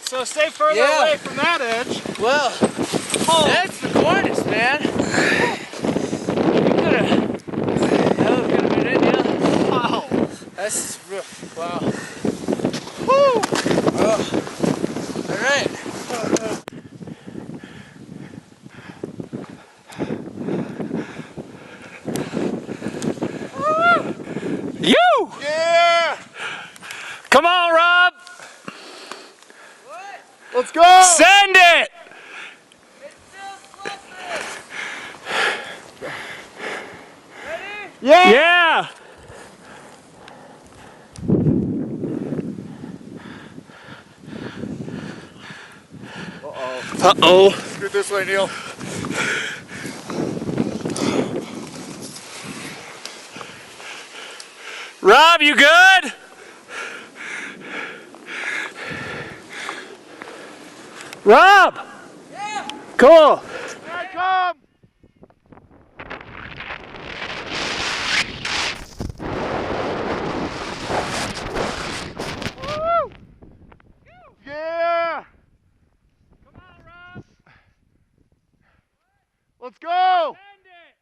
So stay further away from that edge. Well, that's the cornice, man. That could have been it, yeah. Wow. That's rough. Wow. Woo! Oh. All right. You! Yeah! Come on, Rob! What? Let's go! Send it! It's still slipping. Ready? Yeah! Yeah! Uh-oh. Uh-oh. Scoot this way, Neil. Rob, you good? Rob! Yeah! Cool. Here I come! Woo! Yeah! Come on, Rob. Let's go! Send it.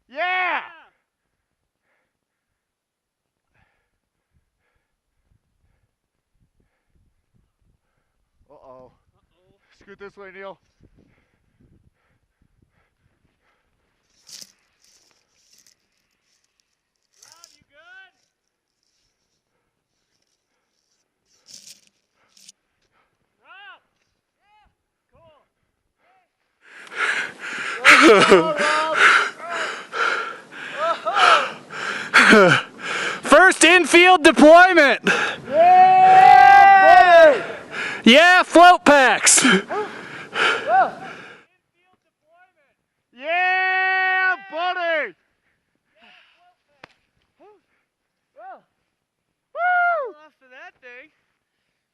Yeah! Uh-oh. Scoot this way, Neil. Rob, you good? Rob! Yeah! Cool. First infield deployment. Yeah! Yeah, float packs. Yeah, buddy! Woo! Off of that thing.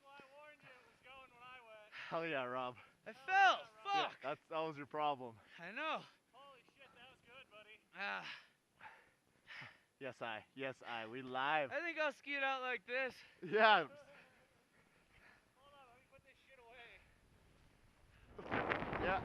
Well, I warned you it was going when I went. Hell yeah, Rob. I fell. Yeah, Fuck. that was your problem. I know. Holy shit, that was good, buddy. Ah, Yes, I. We live. I think I'll ski it out like this. Yeah. Hold on, let me put this shit away. Yeah.